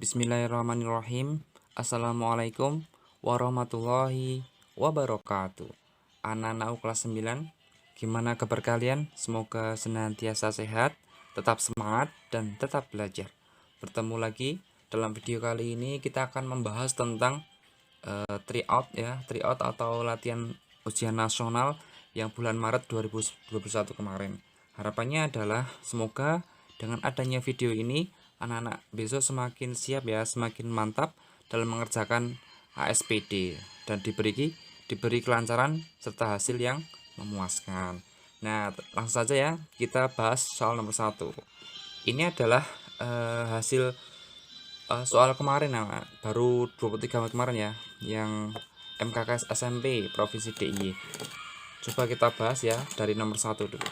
Bismillahirrahmanirrahim. Assalamualaikum warahmatullahi wabarakatuh. Anak-anakku kelas 9, gimana kabar kalian? Semoga senantiasa sehat, tetap semangat, dan tetap belajar. Bertemu lagi dalam video kali ini kita akan membahas tentang tryout ya, tryout atau latihan ujian nasional yang bulan Maret 2021 kemarin. Harapannya adalah semoga dengan adanya video ini anak-anak besok semakin siap ya, semakin mantap dalam mengerjakan ASPD dan diberi kelancaran serta hasil yang memuaskan. Nah, langsung saja ya kita bahas soal nomor 1. Ini adalah hasil soal kemarin ya, baru 23 Maret kemarin ya, yang MKKS SMP Provinsi DIY. Coba kita bahas ya dari nomor 1 dulu.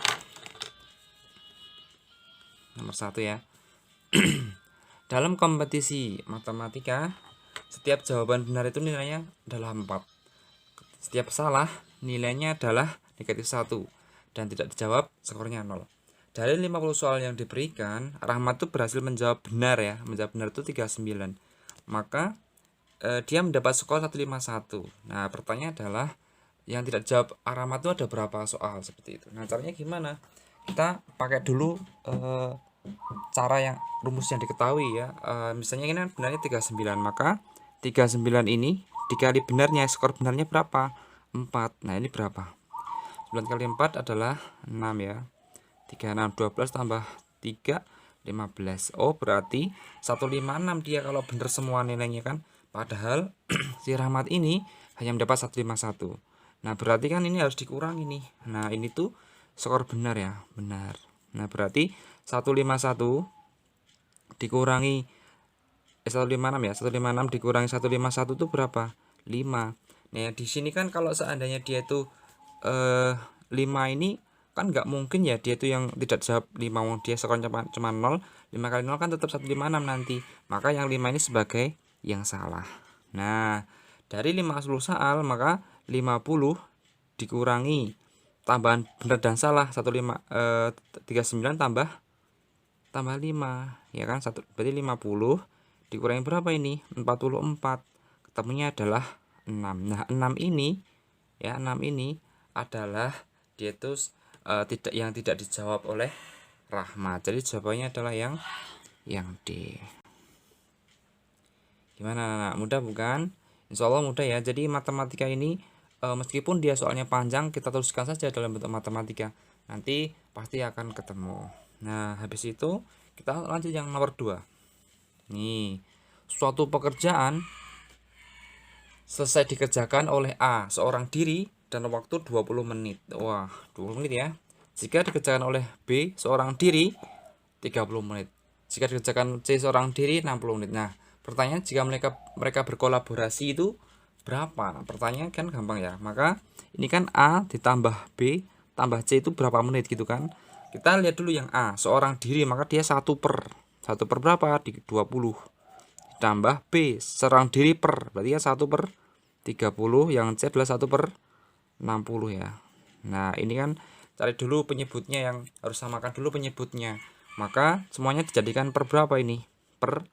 Nomor 1 ya. Dalam kompetisi matematika, setiap jawaban benar itu nilainya adalah 4. Setiap salah nilainya adalah negatif 1 dan tidak dijawab skornya 0. Dari 50 soal yang diberikan, Rahmat itu berhasil menjawab benar ya. Menjawab benar itu 39. Maka dia mendapat skor 151. Nah, pertanyaannya adalah yang tidak jawab Rahmat itu ada berapa soal seperti itu. Nah, caranya gimana? Kita pakai dulu cara yang rumus yang diketahui ya. Misalnya ini kan benarnya 39, maka 39 ini dikali benarnya, skor benarnya berapa? 4. Nah, ini berapa? 9 kali 4 adalah 6 ya. 3, 6, 12 tambah 3, 15. Oh, berarti 156 dia kalau benar semua nilainya kan. Padahal si Rahmat ini hanya mendapat 151. Nah, berarti kan ini harus dikurangi nih. Nah, ini tuh skor benar ya, benar. Nah, berarti 151 dikurangi 156 ya. 156 dikurangi 151 itu berapa? 5. Nah, di sini kan kalau seandainya dia itu 5 ini kan nggak mungkin ya dia itu yang tidak jawab 5, dia skornya cuma 0. 5 kali 0 kan tetap 156 nanti. Maka yang 5 ini sebagai yang salah. Nah, dari 50 soal maka 50 dikurangi tambahan benar dan salah 39 tambah 5 ya kan, berarti 50 dikurangi berapa ini? 44. Ketemunya adalah 6. Nah, 6 ini ya, 6 ini adalah dia itu tidak dijawab oleh Rahmat. Jadi jawabannya adalah yang D. Gimana anak? Mudah bukan? Insya Allah mudah ya. Jadi matematika ini meskipun dia soalnya panjang, kita teruskan saja dalam bentuk matematika. Nanti pasti akan ketemu. Nah, habis itu kita lanjut yang nomor 2. Nih, suatu pekerjaan selesai dikerjakan oleh A seorang diri dan waktu 20 menit. Wah, 20 menit ya. Jika dikerjakan oleh B seorang diri 30 menit. Jika dikerjakan C seorang diri 60 menit. Nah, pertanyaan jika mereka berkolaborasi itu berapa? Pertanyaan kan gampang ya. Maka ini kan A ditambah B tambah C itu berapa menit gitu kan. Kita lihat dulu yang A, seorang diri, maka dia 1 per berapa? 20. Ditambah B, seorang diri per, berarti ya 1 per 30, yang C adalah 1 per 60 ya. Nah, ini kan cari dulu penyebutnya, yang harus samakan dulu penyebutnya. Maka semuanya dijadikan per berapa ini? Per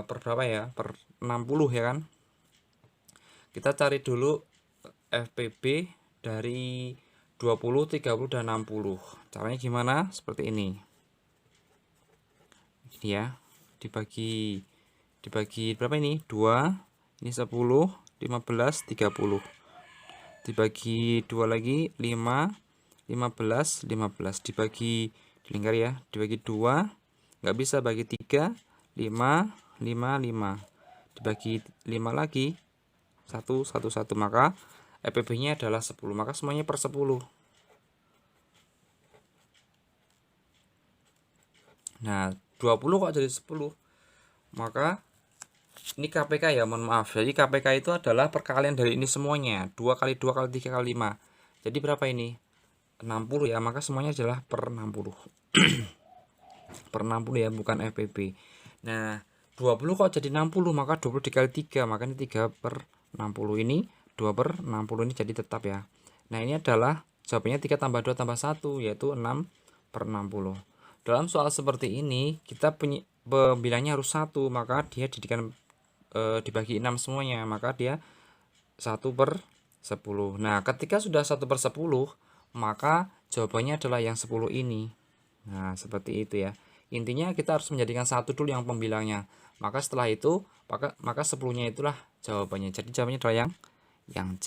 berapa ya? Per 60 ya kan. Kita cari dulu FPB dari 20, 30 dan 60. Caranya gimana? Seperti ini. Ini ya. Dibagi berapa ini? 2. Ini 10, 15, 30. Dibagi 2 lagi 5, 15, 15. Dibagi dilingkar ya. Dibagi 2, nggak bisa bagi 3, 5, 5, 5. Dibagi 5 lagi 1, 1, 1. Maka FPB-nya adalah 10. Maka semuanya per 10. Nah, 20 kok jadi 10. Maka ini KPK ya, mohon maaf. Jadi KPK itu adalah perkalian dari ini semuanya. 2 kali 2 kali 3 kali 5. Jadi berapa ini? 60 ya, maka semuanya adalah per 60. Per 60 ya, bukan FPB. Nah, 20 kok jadi 60, maka 20 dikali 3, maka ini 3 per 60. Ini 2 per 60, ini jadi tetap ya. Nah, ini adalah jawabannya 3 tambah 2 tambah 1, yaitu 6 per 60. Dalam soal seperti ini, kita pembilangnya harus 1, maka dia dibagi 6 semuanya, maka dia 1/10. Nah, ketika sudah 1/10, maka jawabannya adalah yang 10 ini. Nah, seperti itu ya. Intinya kita harus menjadikan 1 dulu yang pembilangnya. Maka setelah itu, maka 10-nya itulah jawabannya. Jadi jawabannya adalah yang C.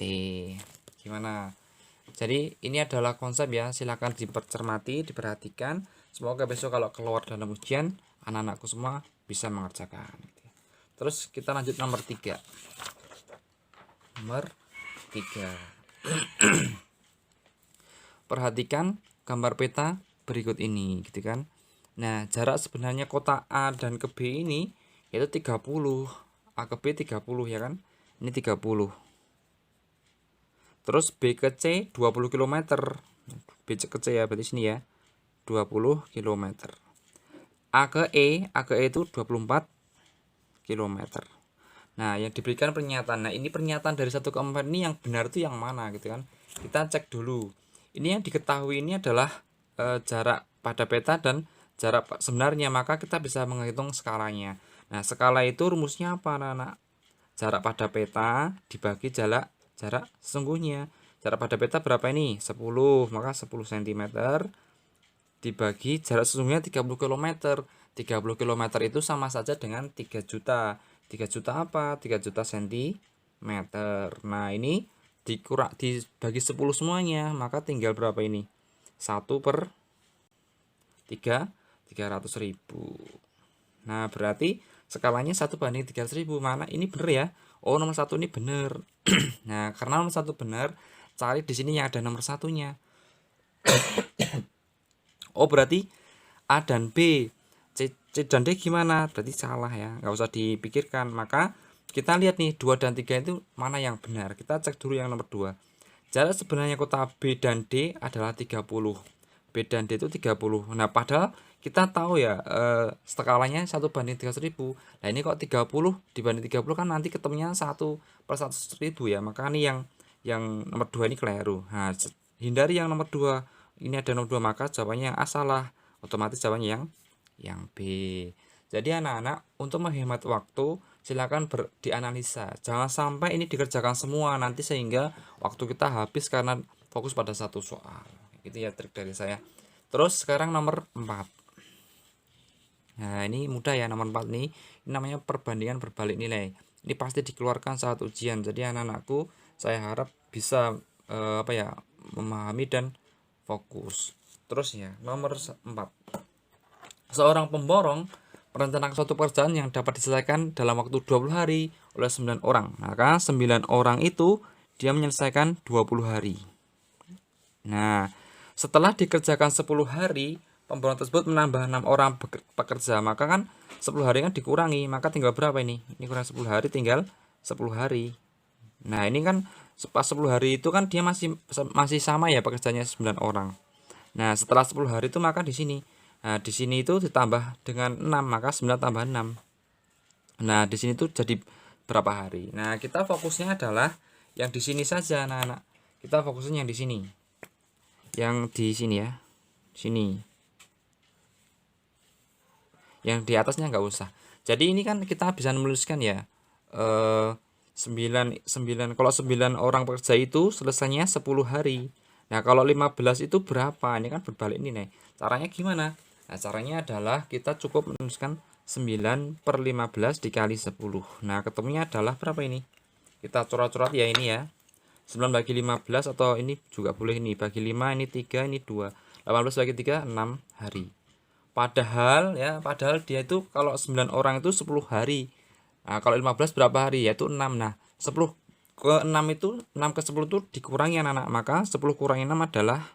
Gimana? Jadi ini adalah konsep ya, silahkan dipercermati, diperhatikan. Semoga besok kalau keluar dalam ujian, anak-anakku semua bisa mengerjakan. Terus kita lanjut nomor 3. Nomor 3. Perhatikan gambar peta berikut ini, gitu kan. Nah, jarak sebenarnya kota A dan ke B ini yaitu 30. A ke B 30 ya kan. Ini 30. Terus B ke C 20 km. B ke C ya, berarti sini ya. 20 km. A ke E itu 24 km. Nah, yang diberikan pernyataan. Nah, ini pernyataan dari 1 ke 4 ini yang benar itu yang mana gitu kan. Kita cek dulu. Ini yang diketahui ini adalah jarak pada peta dan jarak sebenarnya, maka kita bisa menghitung skalanya. Nah, skala itu rumusnya apa, anak-anak? Jarak pada peta dibagi jarak sesungguhnya. Jarak pada peta berapa ini? 10, maka 10 cm dibagi jarak sesungguhnya 30 km. 30 km itu sama saja dengan 3 juta. 3 juta apa? 3 juta cm. Nah, ini dibagi 10 semuanya, maka tinggal berapa ini? 1/300.000. Nah, berarti skalanya 1/300.000. Mana ini bener ya? Oh, nomor 1 ini bener. Nah, karena nomor 1 bener, cari di sini yang ada nomor satunya. Oh, berarti A dan B. C dan D gimana? Berarti salah ya, nggak usah dipikirkan. Maka kita lihat nih 2 dan 3 itu mana yang benar. Kita cek dulu yang nomor 2. Jarak sebenarnya kota B dan D adalah 30. B dan D itu 30. Nah, padahal kita tahu ya skalanya 1/300.000. Nah, ini kok 30 dibanding 30 kan nanti ketemunya 1/100.000 ya. Maka ini yang nomor 2 ini keliru. Nah, hindari yang nomor 2. Ini ada nomor 2, maka jawabannya yang A salah. Otomatis jawabannya yang B. Jadi anak-anak, untuk menghemat waktu silakan dianalisa. Jangan sampai ini dikerjakan semua nanti sehingga waktu kita habis karena fokus pada satu soal. Itu ya trik dari saya. Terus sekarang nomor 4. Nah, ini mudah ya, nomor 4 nih. Ini namanya perbandingan berbalik nilai. Ini pasti dikeluarkan saat ujian. Jadi anak-anakku saya harap bisa memahami dan fokus. Terus ya, nomor 4. Seorang pemborong merencanakan suatu pekerjaan yang dapat diselesaikan dalam waktu 20 hari oleh 9 orang. Maka 9 orang itu dia menyelesaikan 20 hari. Nah, setelah dikerjakan 10 hari, pemborong tersebut menambah 6 orang pekerja. Maka kan 10 hari kan dikurangi, maka tinggal berapa ini? Ini kurang 10 hari, tinggal 10 hari. Nah, ini kan pas 10 hari itu kan dia masih sama ya pekerjaannya 9 orang. Nah, setelah 10 hari itu maka di sini. Nah, di sini itu ditambah dengan 6, maka 9 tambah 6. Nah, di sini tuh jadi berapa hari? Nah, kita fokusnya adalah yang di sini saja, anak-anak. Kita fokusnya yang di sini. Yang di sini ya. Sini. Yang di atasnya nggak usah. Jadi ini kan kita bisa menuliskan ya. 9 kalau 9 orang pekerja itu selesainya 10 hari. Nah, kalau 15 itu berapa? Ini kan berbalik ini nih. Caranya gimana? Nah, caranya adalah kita cukup menuliskan 9/15 dikali 10. Nah, ketemunya adalah berapa ini? Kita coret-coret ya ini ya. 9 bagi 15 atau ini juga boleh ini. Bagi 5 ini 3, ini 2. 18 bagi 3, 6 hari. Padahal dia itu kalau 9 orang itu 10 hari. Nah, kalau 15 berapa hari? Yaitu 6. Nah, 10 ke 6 itu 6 ke 10 itu dikurangi anak-anak. Maka 10 kurangi 6 adalah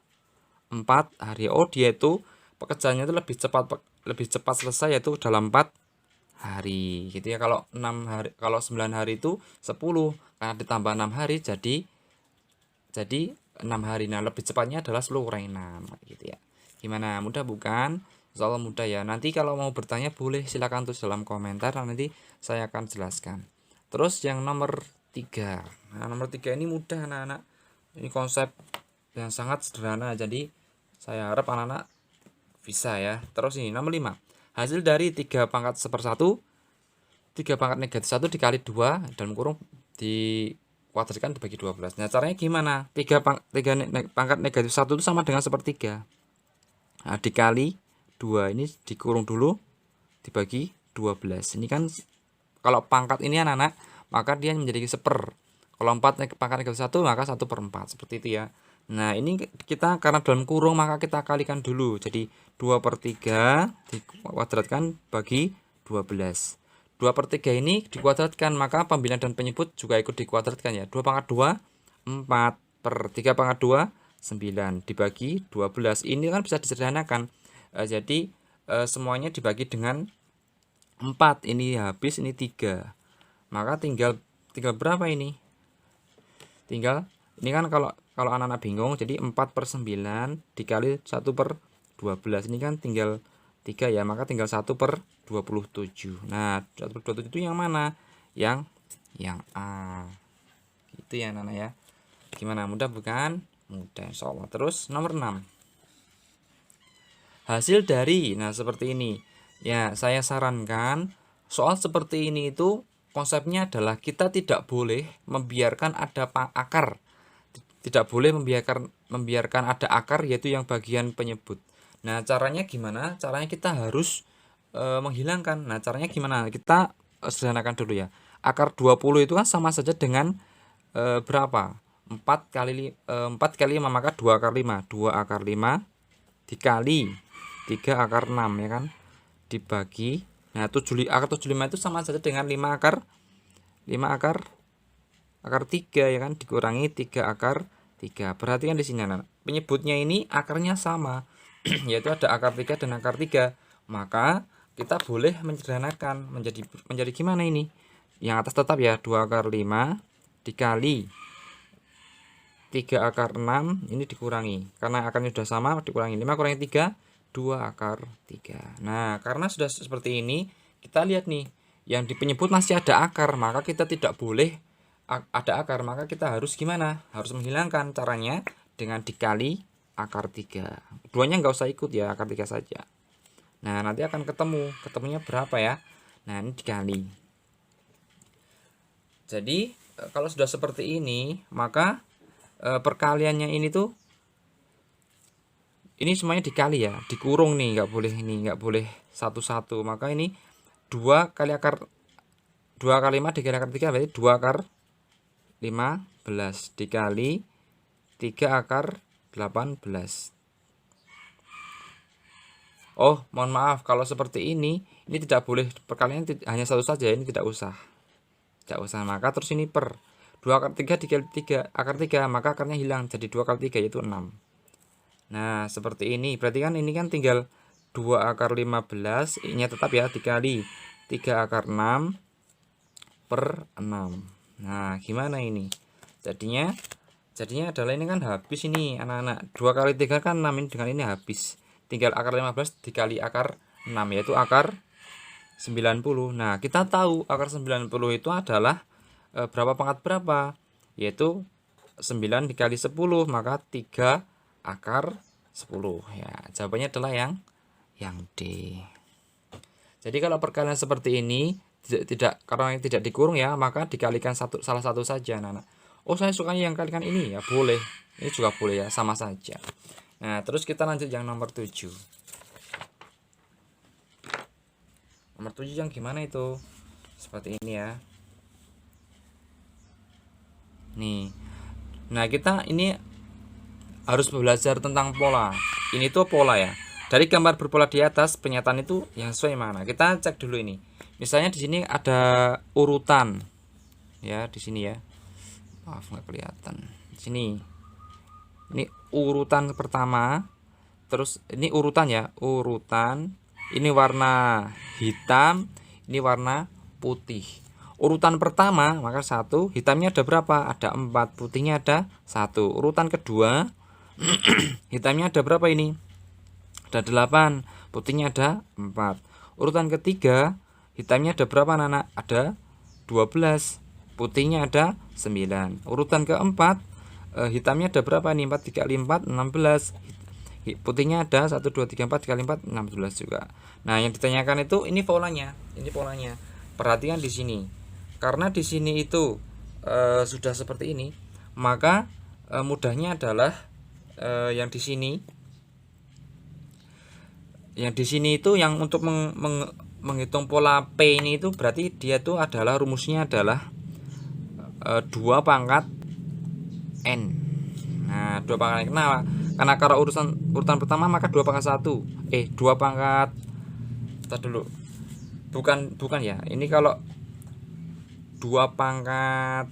4 hari. Oh, dia itu pekerjaannya itu lebih cepat selesai yaitu dalam 4 hari gitu ya. Kalau 6 hari, kalau 9 hari itu 10 karena ditambah 6 hari jadi 6 hari. Nah, lebih cepatnya adalah 10 kurangi 6 gitu ya. Gimana? Mudah bukan? Insyaallah mudah ya. Nanti kalau mau bertanya boleh silakan tulis dalam komentar, nanti saya akan jelaskan. Terus yang nomor 3. Nah, nomor 3 ini mudah anak-anak. Ini konsep yang sangat sederhana, jadi saya harap anak-anak bisa ya. Terus ini nomor 5. Hasil dari 3 pangkat 1/1, 3 pangkat negatif 1 dikali 2 dalam kurung dikuadratkan dibagi 12. Nah, caranya gimana? 3 pangkat negatif 1 itu sama dengan 1/3. Nah, dikali 2 ini dikurung dulu dibagi 12. Ini kan kalau pangkat ini anak-anak, maka dia menjadi 1/4. Kalau 4 pangkat negatif 1 maka 1/4 seperti itu ya. Nah, ini kita karena dalam kurung maka kita kalikan dulu. Jadi 2/3 dikuadratkan bagi 12. 2/3 ini dikuadratkan, maka pembilangan dan penyebut juga ikut dikuadratkan ya. 2 pangkat 2 4 per 3 pangkat 2 9 dibagi 12. Ini kan bisa disederhanakan. Jadi semuanya dibagi dengan 4. Ini habis, ini 3. Maka tinggal berapa ini? Tinggal ini kan kalau anak-anak bingung, jadi 4/9 dikali 1/12. Ini kan tinggal 3 ya, maka tinggal 1/27. Nah, 1/27 itu yang mana? Yang A. Gitu ya anak-anak ya. Gimana, mudah bukan? Mudah insyaallah. Terus nomor 6. Hasil dari, nah seperti ini. Ya, saya sarankan soal seperti ini itu konsepnya adalah kita tidak boleh membiarkan ada akar. Tidak boleh membiarkan ada akar, yaitu yang bagian penyebut. Nah, caranya gimana? Caranya kita harus menghilangkan. Nah, caranya gimana? Kita sederhanakan dulu ya. Akar 20 itu kan sama saja dengan berapa? 4 kali 5, maka 2 akar 5. 2 akar 5 dikali 3 akar 6 ya kan? Dibagi. Nah, akar 75 itu sama saja dengan 5 akar 3 ya kan, dikurangi 3 akar 3. Perhatikan di sini anak. Penyebutnya ini akarnya sama, yaitu ada akar 3 dan akar 3. Maka kita boleh menyederhanakan menjadi gimana ini? Yang atas tetap ya, 2 akar 5 dikali 3 akar 6, ini dikurangi. Karena akarnya sudah sama, dikurangi 5 kurangi 3, 2 akar 3. Nah, karena sudah seperti ini, kita lihat nih, yang di penyebut masih ada akar, maka kita tidak boleh ada akar, maka kita harus gimana? Harus menghilangkan. Caranya dengan dikali akar 3. Duanya nggak usah ikut ya, akar 3 saja. Nah, nanti akan ketemunya berapa ya? Nah, ini dikali. Jadi kalau sudah seperti ini, maka perkaliannya ini tuh, ini semuanya dikali ya, dikurung nih, nggak boleh satu-satu. Maka ini 2 kali 5 dikali akar 3 berarti 2 akar 15 dikali 3 akar 18. Oh, mohon maaf, kalau seperti ini tidak boleh perkalian hanya satu saja, ini tidak usah. Maka terus ini per 2 akar 3 dikali 3 akar 3, maka akarnya hilang, jadi 2 kali 3 yaitu 6. Nah, seperti ini. Berarti kan ini kan tinggal 2 akar 15, ini tetap ya, dikali 3 akar 6 per 6. Nah, gimana ini? Jadinya adalah ini kan habis ini anak-anak. 2 kali 3 kan 6, ini dengan ini habis. Tinggal akar 15 dikali akar 6, yaitu akar 90. Nah, kita tahu akar 90 itu adalah berapa pangkat berapa? Yaitu 9 dikali 10, maka 3 akar 10. Ya, jawabannya adalah yang D. Jadi kalau perkalian seperti ini karena tidak dikurung ya, maka dikalikan salah satu saja anak-anak. Oh, saya sukanya yang kalikan ini ya, boleh. Ini juga boleh ya, sama saja. Nah, terus kita lanjut yang nomor 7. Nomor 7 yang gimana itu? Seperti ini ya. Nih. Nah, kita ini harus belajar tentang pola. Ini tuh pola ya. Dari gambar berpola di atas, pernyataan itu yang sesuai mana? Kita cek dulu ini. Misalnya di sini ada urutan. Ya, di sini ya. Maaf nggak kelihatan. Di sini. Ini urutan pertama. Terus ini urutan ya, urutan. Ini warna hitam, ini warna putih. Urutan pertama, maka 1, hitamnya ada berapa? Ada 4, putihnya ada 1. Urutan kedua, hitamnya ada berapa ini? Ada 8, putihnya ada 4. Urutan ketiga, hitamnya ada berapa anak-anak? Ada 12, putihnya ada 9. Urutan keempat, hitamnya ada berapa nih? 4 dikali 4, 16. putihnya ada 1 2 3 4 kali 4 16 juga. Nah, yang ditanyakan itu ini polanya. Perhatikan di sini. Karena di sini itu sudah seperti ini, maka mudahnya adalah yang di sini. Yang di sini itu yang untuk menghitung pola P ini itu berarti dia itu adalah rumusnya adalah 2 pangkat N. Nah, 2 pangkat N. Nah, karena kalau urutan pertama maka 2 pangkat 1. 2 pangkat. Kita dulu. Bukan ya. Ini kalau 2 pangkat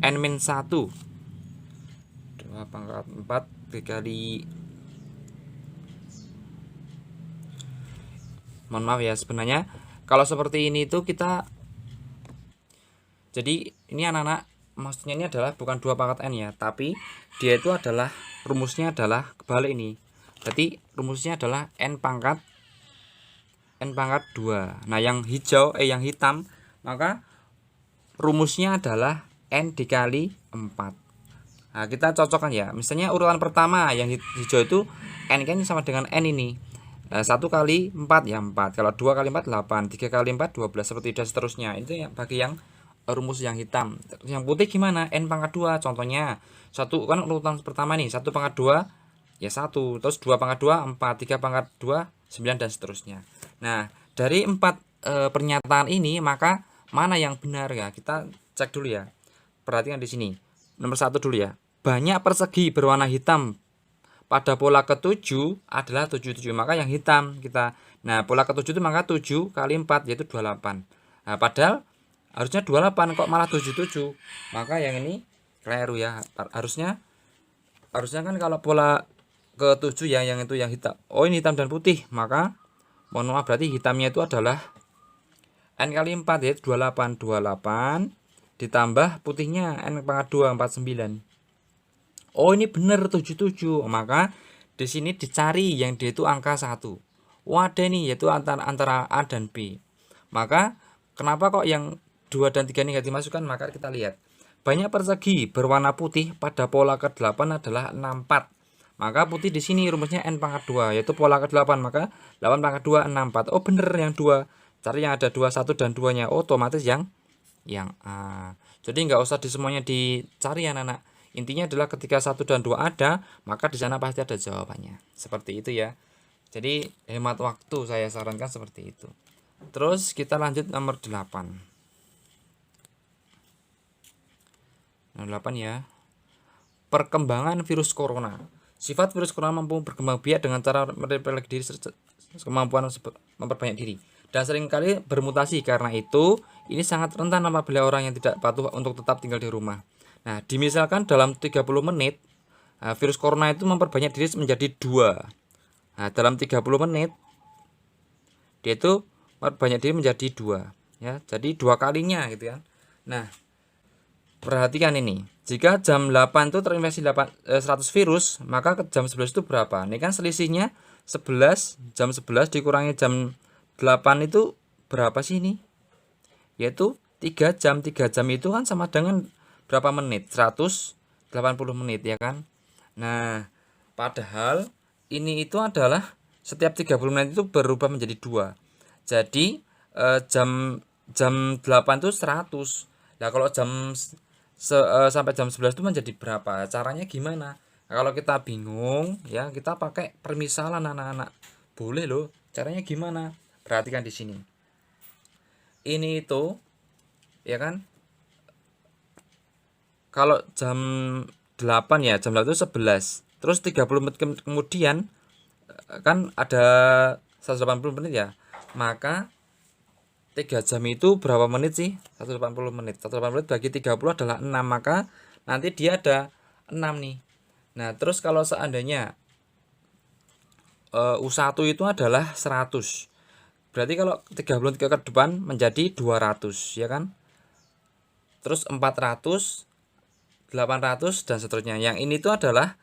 N-1. 2 pangkat 4 dikali, mohon maaf ya, sebenarnya kalau seperti ini itu kita, jadi ini anak-anak, maksudnya ini adalah bukan 2 pangkat N ya, tapi dia itu adalah rumusnya adalah kebalik ini. Jadi rumusnya adalah N pangkat 2. Nah, yang hijau yang hitam, maka rumusnya adalah N dikali 4. Nah, kita cocokkan ya. Misalnya urutan pertama yang hijau itu N kan sama dengan N ini. 1 kali 4 ya 4. Kalau 2 kali 4 8, 3 kali 4 12, seperti itu dan seterusnya. Itu ya bagi yang rumus yang hitam. Yang putih gimana? N pangkat 2. Contohnya 1 kan urutan pertama nih, 1 pangkat 2 ya 1, terus 2 pangkat 2 4, 3 pangkat 2 9 dan seterusnya. Nah, dari 4 pernyataan ini maka mana yang benar ya? Kita cek dulu ya. Perhatikan di sini. Nomor 1 dulu ya. Banyak persegi berwarna hitam pada pola ke-7 adalah 77, maka yang hitam kita. Nah, pola ke-7 itu maka 7 kali 4 yaitu 28. Nah, padahal harusnya 28 kok malah 77. Maka yang ini keliru ya. Harusnya kan kalau pola ke-7 ya yang itu yang hitam. Oh, ini hitam dan putih. Maka mohon maaf, berarti hitamnya itu adalah N kali 4 yaitu 28 ditambah putihnya N pangkat 2 49. Oh, ini benar 77. Maka di sini dicari yang dia itu angka 1. Oh, ada nih yaitu antara A dan B. Maka kenapa kok yang 2 dan 3 ini enggak dimasukkan? Maka kita lihat. Banyak persegi berwarna putih pada pola ke-8 adalah 64. Maka putih di sini rumusnya N pangkat 2 yaitu pola ke-8, maka 8 pangkat 2 64. Oh, bener yang 2. Cari yang ada 2 1 dan 2-nya. Otomatis yang A. Jadi enggak usah di semuanya dicari ya anak-anak. Intinya adalah ketika 1 dan 2 ada, maka di sana pasti ada jawabannya. Seperti itu ya. Jadi hemat waktu, saya sarankan seperti itu. Terus kita lanjut nomor 8. Nomor 8 ya. Perkembangan virus corona. Sifat virus corona mampu berkembang biak dengan cara mereplik diri, kemampuan memperbanyak diri, dan seringkali bermutasi. Karena itu, ini sangat rentan apabila orang yang tidak patuh untuk tetap tinggal di rumah. Nah, dimisalkan dalam 30 menit virus corona itu memperbanyak diri menjadi 2. Nah, dalam 30 menit dia itu memperbanyak diri menjadi 2 ya. Jadi 2 kalinya gitu ya. Nah, perhatikan ini. Jika jam 8 itu terinfeksi 100 virus, maka ke jam 11 itu berapa? Ini kan selisihnya 11, jam 11 dikurangi jam 8 itu berapa sih ini? Yaitu 3 jam. 3 jam itu kan sama dengan berapa menit? 180 menit ya kan. Nah, padahal ini itu adalah setiap 30 menit itu berubah menjadi 2. Jadi jam 8 itu 100. Nah, kalau sampai jam 11 itu menjadi berapa? Caranya gimana? Nah, kalau kita bingung ya, kita pakai permisalan anak-anak. Boleh loh. Caranya gimana? Perhatikan di sini. Ini itu ya kan, kalau jam 8 ya, jam 8 itu 11. Terus 30 menit kemudian kan ada 180 menit ya. Maka 3 jam itu berapa menit sih? 180 menit. 180 menit bagi 30 adalah 6. Maka nanti dia ada 6 nih. Nah, terus kalau seandainya U1 itu adalah 100. Berarti kalau 30 menit ke depan menjadi 200 ya kan? Terus 400, 800 dan seterusnya. Yang ini tuh adalah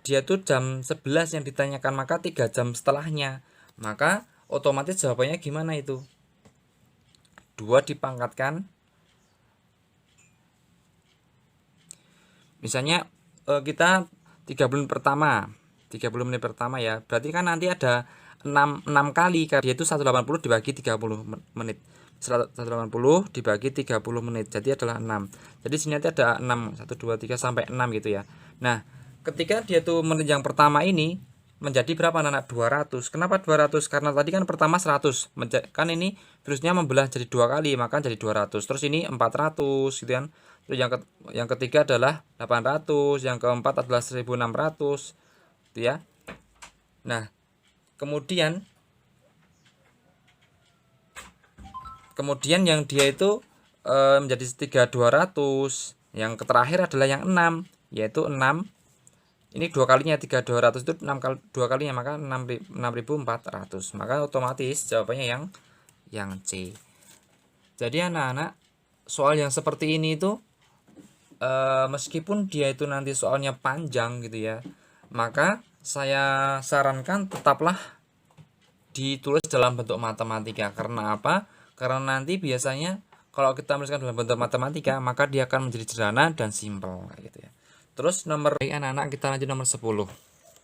dia tuh jam 11 yang ditanyakan, maka 3 jam setelahnya. Maka otomatis jawabannya gimana itu? 2 dipangkatkan. Misalnya kita 30 menit pertama. 30 menit pertama ya. Berarti kan nanti ada 6 kali, karena dia itu 180 dibagi 30 menit. 180 dibagi 30 menit. Jadi adalah 6. Jadi sini nanti ada 6, 1 2 3 sampai 6 gitu ya. Nah, ketika dia tuh menit yang pertama ini menjadi berapa anak? 200. Kenapa 200? Karena tadi kan pertama 100. Kan ini virusnya membelah jadi 2 kali, maka jadi 200. Terus ini 400 gitu kan. Terus yang ketiga adalah 800, yang keempat adalah 1600 gitu ya. Nah, kemudian yang dia itu menjadi 3200. Yang terakhir adalah yang 6, yaitu 6. Ini 2 kalinya, 3200 itu 6 kali 2 kalinya, maka 6400. Maka otomatis jawabannya yang C. Jadi anak-anak, soal yang seperti ini itu meskipun dia itu nanti soalnya panjang gitu ya, maka saya sarankan tetaplah ditulis dalam bentuk matematika. Karena apa? Karena nanti biasanya kalau kita menuliskan dalam bentuk matematika, maka dia akan menjadi sederhana dan simpel gitu ya. Terus nomor anak-anak, kita lanjut nomor 10.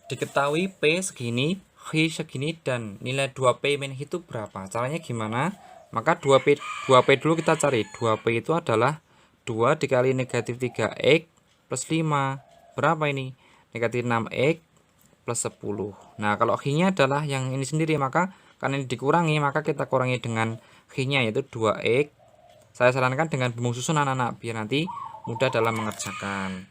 Diketahui P segini, H segini, dan nilai 2P min H itu berapa? Caranya gimana? Maka 2P dulu kita cari. 2P itu adalah 2 dikali negatif 3X plus 5. Berapa ini? Negatif 6X plus 10. Nah, kalau H-nya adalah yang ini sendiri, maka karena ini dikurangi, maka kita kurangi dengan H-nya, yaitu 2X. Saya sarankan dengan bumbung susun anak-anak, biar nanti mudah dalam mengerjakan.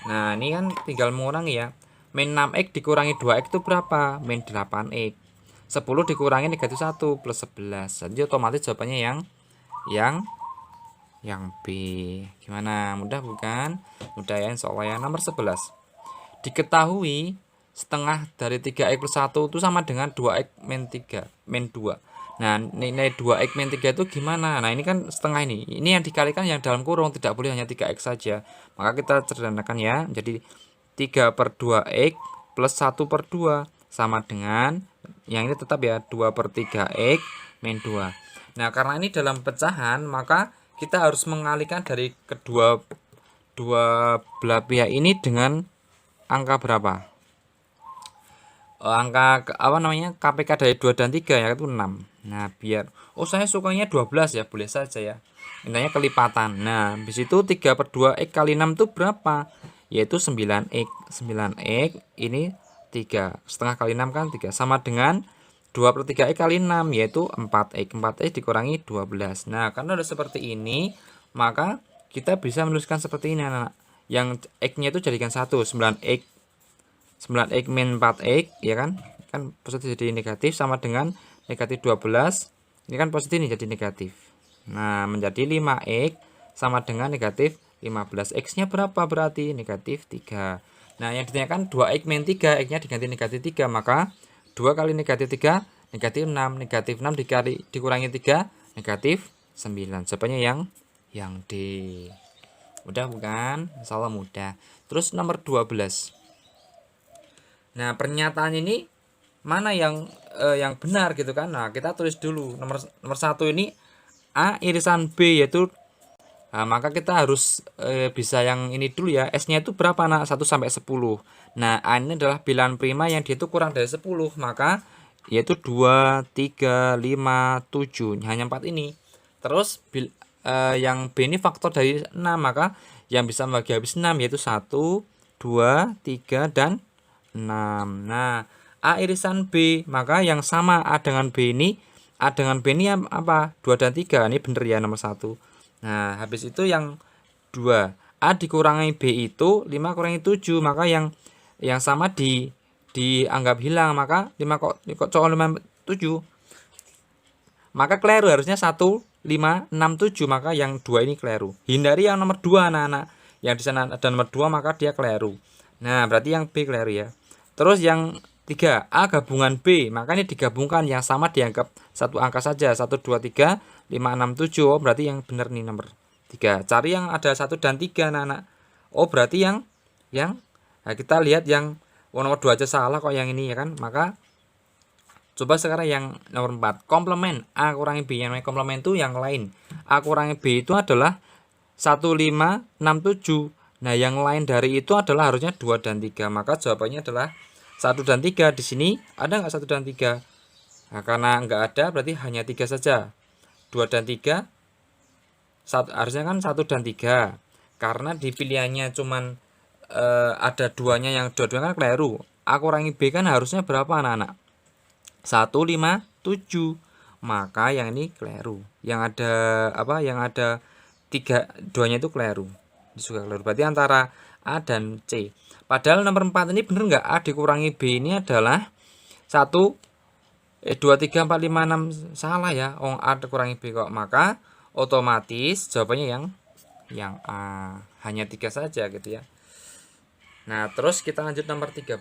Nah, ini kan tinggal mengurangi ya. Min 6X dikurangi 2X itu berapa? Min 8X. 10 dikurangi negatif 1 plus 11. Jadi otomatis jawabannya yang B. Gimana? Mudah bukan? Mudah ya, insyaallah ya. Nomor 11. Diketahui setengah dari 3X plus 1 itu sama dengan 2X min 3 min 2. Nah, nilai 2X min 3 itu gimana? Nah, ini kan setengah ini. Ini yang dikalikan yang dalam kurung, tidak boleh hanya 3X saja. Maka kita sederhanakan ya. Jadi 3 per 2X plus 1 per 2 sama dengan, yang ini tetap ya, 2 per 3X min 2. Nah, karena ini dalam pecahan, maka kita harus mengalihkan dari kedua belah pihak ini dengan angka berapa? Angka KPK dari 2 dan 3 ya, itu 6. Nah, biar saya sukanya 12 ya, boleh saja ya. Intinya kelipatan. Nah, habis itu 3 per 2X kali 6 itu berapa? Yaitu 9X. 9X ini 3. Setengah kali 6 kan 3. Sama dengan 2 per 3X kali 6, yaitu 4X. 4X dikurangi 12. Nah, karena udah seperti ini, maka kita bisa menuliskan seperti ini anak-anak. Yang X-nya itu jadikan 1, 9X. 9X min 4X ya kan? Kan positif jadi negatif, sama dengan negatif 12. Ini kan positif ini jadi negatif. Nah, menjadi 5X sama dengan negatif 15. X-nya berapa berarti? Negatif 3. Nah, yang ditanyakan 2X min 3, X-nya diganti negatif 3, maka 2 kali negatif 3, negatif 6. Negatif 6 dikurangi 3, negatif 9. Jawabannya yang D. Mudah bukan? Insyaallah mudah. Terus nomor 12. Nah, pernyataan ini mana yang benar gitu kan? Nah, kita tulis dulu. Nomor 1 ini A irisan B, yaitu maka kita harus bisa yang ini dulu ya. S-nya itu berapa nak? 1 sampai 10. Nah, A ini adalah bilangan prima yang dia itu kurang dari 10, maka yaitu 2, 3, 5, 7. Hanya 4 ini. Terus yang B ini faktor dari 6, maka yang bisa membagi habis 6 yaitu 1, 2, 3, dan 6. Nah, A irisan B, maka yang sama A dengan B ini apa? 2 dan 3. Ini bener ya nomor 1. Nah, habis itu yang 2. A dikurangi B itu 5 kurangi 7, maka yang sama dianggap hilang, maka 5 kok 5 7. Maka keliru, harusnya 1 5 6 7, maka yang 2 ini keliru. Hindari yang nomor 2 anak-anak. Yang di sana ada nomor 2, maka dia keliru. Nah, berarti yang B keliru ya. Terus yang 3, A gabungan B, maka ini digabungkan, yang sama dianggap satu angka saja, 1 2 3 5 6 7. Oh, berarti yang benar nih nomor 3. Cari yang ada 1 dan 3 anak-anak. Oh, berarti yang nah, kita lihat yang nomor 2 aja salah kok, yang ini ya kan. Maka coba sekarang yang nomor 4, komplement A kurangi B. Yang namanya komplement itu yang lain. A kurangi B itu adalah 1 5 6 7. Nah, yang lain dari itu adalah harusnya 2 dan 3. Maka jawabannya adalah 1 dan 3. Di sini ada nggak 1 dan 3? Nah, karena nggak ada berarti hanya 3 saja. 2 dan 3 harusnya kan 1 dan 3. Karena di pilihannya cuman ada duanya, yang dua-duanya kan keliru. A kurangi B kan harusnya berapa anak-anak? 1, 5, 7. Maka yang ini keliru. Yang ada apa? Yang ada 3 duanya itu keliru. Juga keliru. Berarti antara A dan C. Padahal nomor 4 ini bener nggak? A dikurangi B ini adalah 1 2 3 4 5 6 salah ya. A dikurangi B kok. Maka otomatis jawabannya yang A. Hanya 3 saja gitu ya. Nah, terus kita lanjut nomor 13.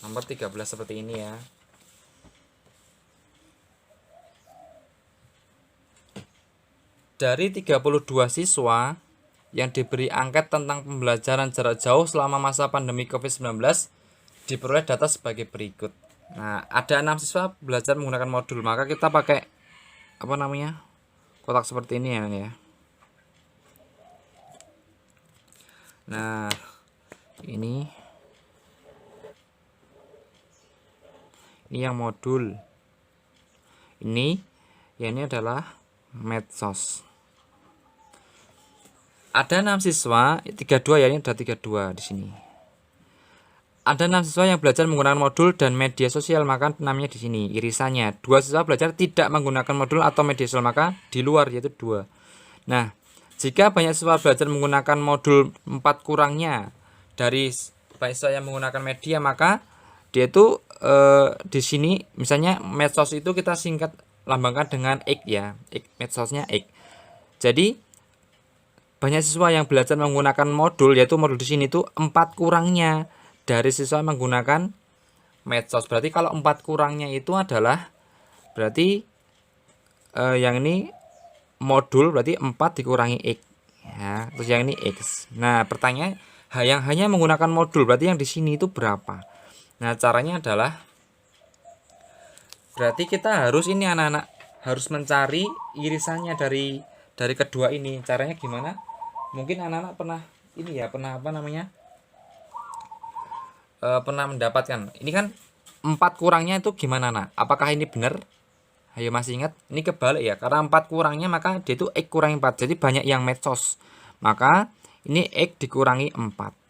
Nomor 13 seperti ini ya. Dari 32 siswa yang diberi angket tentang pembelajaran jarak jauh selama masa pandemi COVID-19, diperoleh data sebagai berikut. Nah, ada 6 siswa belajar menggunakan modul, maka kita pakai kotak seperti ini ya. Nah, ini yang modul. Ini adalah medsos. Ada 6 siswa, 32 ya, ini ada 32 di sini. Ada 6 siswa yang belajar menggunakan modul dan media sosial, maka namanya di sini irisannya. 2 siswa belajar tidak menggunakan modul atau media sosial, maka di luar, yaitu 2. Nah, jika banyak siswa belajar menggunakan modul, 4 kurangnya dari banyak siswa yang menggunakan media, maka dia itu di sini misalnya medsos itu kita singkat lambangkan dengan X ya. X, medsosnya X. Jadi banyak siswa yang belajar menggunakan modul, yaitu modul di sini tuh 4 kurangnya dari siswa menggunakan medsos. Berarti kalau 4 kurangnya itu adalah berarti yang ini modul, berarti 4 dikurangi X ya. Terus yang ini X. Nah, pertanyaan yang hanya menggunakan modul, berarti yang di sini itu berapa? Nah, caranya adalah berarti kita harus ini anak-anak harus mencari irisannya dari kedua ini. Caranya gimana? Mungkin anak-anak pernah ini ya, pernah pernah mendapatkan. Ini kan 4 kurangnya itu gimana, nak? Apakah ini benar? Ayo, masih ingat? Ini kebalik ya. Karena 4 kurangnya maka dia itu X kurangi 4. Jadi banyak yang medsos. Maka ini X dikurangi 4.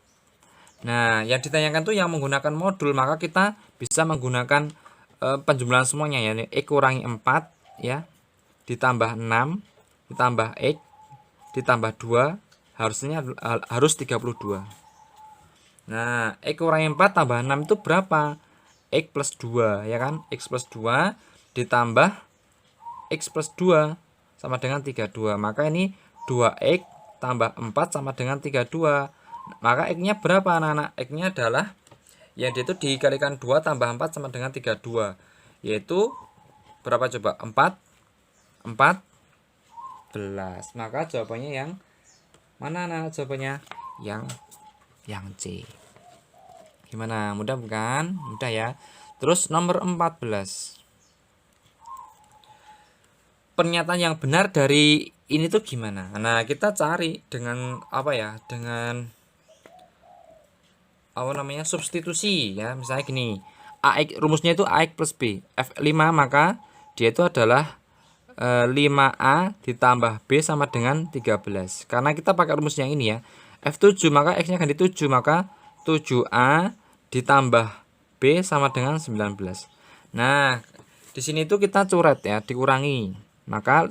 Nah, yang ditanyakan tuh yang menggunakan modul, maka kita bisa menggunakan penjumlahan semuanya ya. X kurangi 4 ya. Ditambah 6, ditambah X, ditambah 2, harus 32. Nah, X kurangi 4 tambah 6 itu berapa? X plus 2 ya kan? X plus 2 ditambah X plus 2 sama dengan 32. Maka ini 2X tambah 4 sama dengan 32. Maka X-nya berapa anak-anak? X-nya adalah ya dia itu dikalikan 2 tambah 4 sama dengan 32. Yaitu berapa coba? 14. Maka jawabannya yang mana anak? Jawabannya yang C. Gimana? Mudah bukan? Mudah ya. Terus nomor 14. Pernyataan yang benar dari ini tuh gimana? Nah, kita cari dengan Dengan substitusi ya. Misalnya gini. AX rumusnya itu AX plus B. F5 maka dia itu adalah 5A ditambah B sama dengan 13. Karena kita pakai rumus yang ini ya. F7 maka X-nya ganti 7, maka 7A ditambah B sama dengan 19. Nah, di sini itu kita coret ya, dikurangi. Maka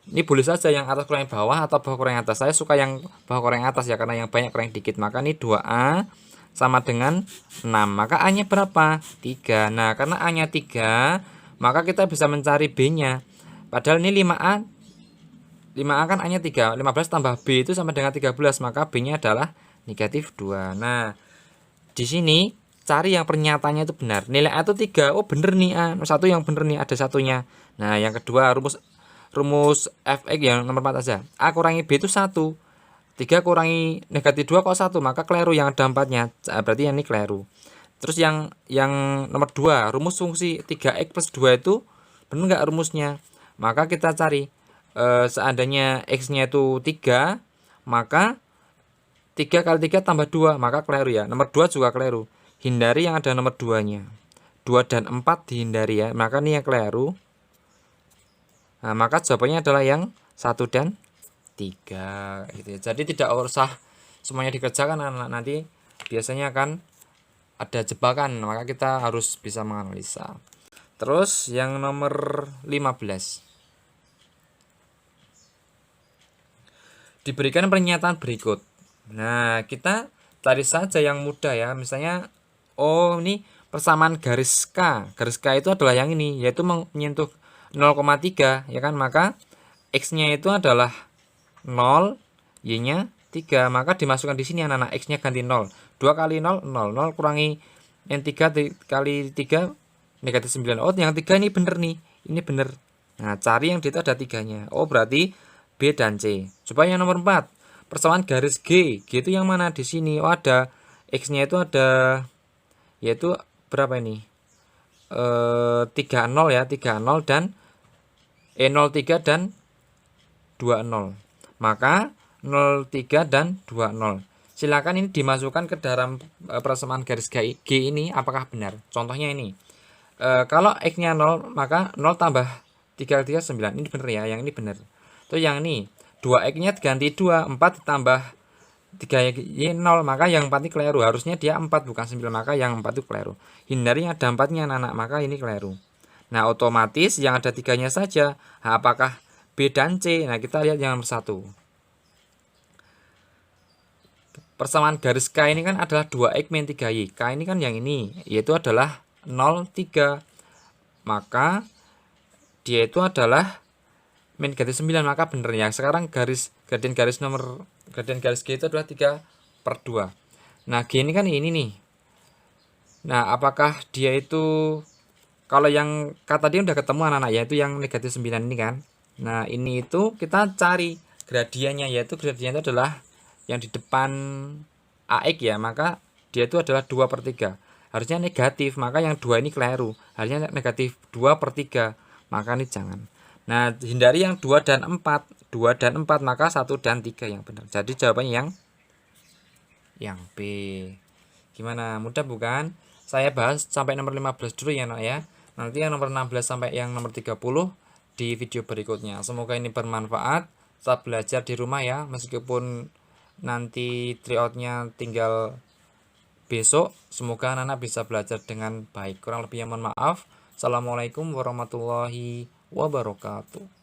ini boleh saja yang atas kurangi bawah atau bawah kurangi atas. Saya suka yang bawah kurangi atas ya, karena yang banyak kurangi dikit. Maka ini 2A sama dengan 6. Maka A-nya berapa? 3. Nah, karena A-nya 3, maka kita bisa mencari B-nya. Padahal ini 5A kan A-nya 3. 15 tambah B itu sama dengan 13. Maka B-nya adalah negatif 2. Nah, di sini cari yang pernyataannya itu benar. Nilai A itu 3. Oh, bener nih A. Satu yang bener nih, ada satunya. Nah, yang kedua rumus fx yang nomor 4 aja. A kurangi B itu 1. 3 kurangi negatif 2 kok 1, maka keliru yang ada 4-nya. Berarti yang ini keliru. Terus yang nomor 2, rumus fungsi 3x plus 2 itu Benar nggak rumusnya? Maka kita cari seandainya X-nya itu 3, maka 3 kali 3 tambah 2, maka keliru ya. Nomor 2 juga keliru. Hindari yang ada nomor 2-nya. 2 dan 4 dihindari ya. Maka ini yang keliru. Nah, maka jawabannya adalah yang 1 dan 3 gitu ya. Jadi tidak usah semuanya dikerjakan anak-anak, nanti biasanya akan ada jebakan, maka kita harus bisa menganalisa. Terus yang nomor 15. Diberikan pernyataan berikut. Nah, kita cari saja yang mudah ya. Misalnya, oh ini persamaan garis K. Garis K itu adalah yang ini, yaitu menyentuh 0,3 ya kan. Maka X-nya itu adalah 0, Y-nya 3. Maka dimasukkan di sini anak-anak, X-nya ganti 0. 2 kali 0, 0. 0 kurangi yang 3 kali 3 negatif 9. Oh, yang 3 ini bener nih. Ini bener. Nah, cari yang di itu ada 3-nya. Oh, berarti B dan C. Coba yang nomor 4. Persamaan garis G. G itu yang mana di sini? Oh, ada X-nya itu ada, yaitu berapa ini? 30 ya, 30 dan 03 dan 20. Maka 03 dan 20. Silakan ini dimasukkan ke dalam persamaan garis G ini, apakah benar? Contohnya ini. Kalau X-nya 0, maka 0 tambah 3 kali 3 9. Ini benar ya, yang ini benar. Terus yang ini 2X-nya ganti 2, 4 tambah 3Y 0, maka yang 4 ini keliru. Harusnya dia 4 bukan 9, maka yang 4 itu keliru. Hindari yang ada 4-nya anak-anak, maka ini keliru. Nah, otomatis yang ada 3-nya saja. Nah, apakah B dan C? Nah, kita lihat yang nomor 1. Persamaan garis K ini kan adalah 2X min 3Y. K ini kan yang ini, yaitu adalah 0, 3. Maka dia itu adalah min garis 9, maka bener ya. Sekarang gradien garis G itu adalah 3/2. Nah, G ini kan ini nih. Nah, apakah dia itu, kalau yang kata dia udah ketemu anak-anak, yaitu yang negatif 9 ini kan. Nah, ini itu kita cari gradiennya, yaitu gradien itu adalah yang di depan AX ya, maka dia itu adalah 2/3. Harusnya negatif, maka yang 2 ini keliru. Harusnya negatif 2/3, maka ini jangan. Nah, hindari yang 2 dan 4. 2 dan 4, maka 1 dan 3 yang benar. Jadi jawabannya yang B. Gimana? Mudah bukan? Saya bahas sampai nomor 15 dulu ya, Nak ya. Nanti yang nomor 16 sampai yang nomor 30 di video berikutnya. Semoga ini bermanfaat. Tetap belajar di rumah ya, meskipun nanti tryoutnya tinggal besok. Semoga anak-anak bisa belajar dengan baik. Kurang lebihnya mohon maaf. Assalamualaikum warahmatullahi wabarakatuh.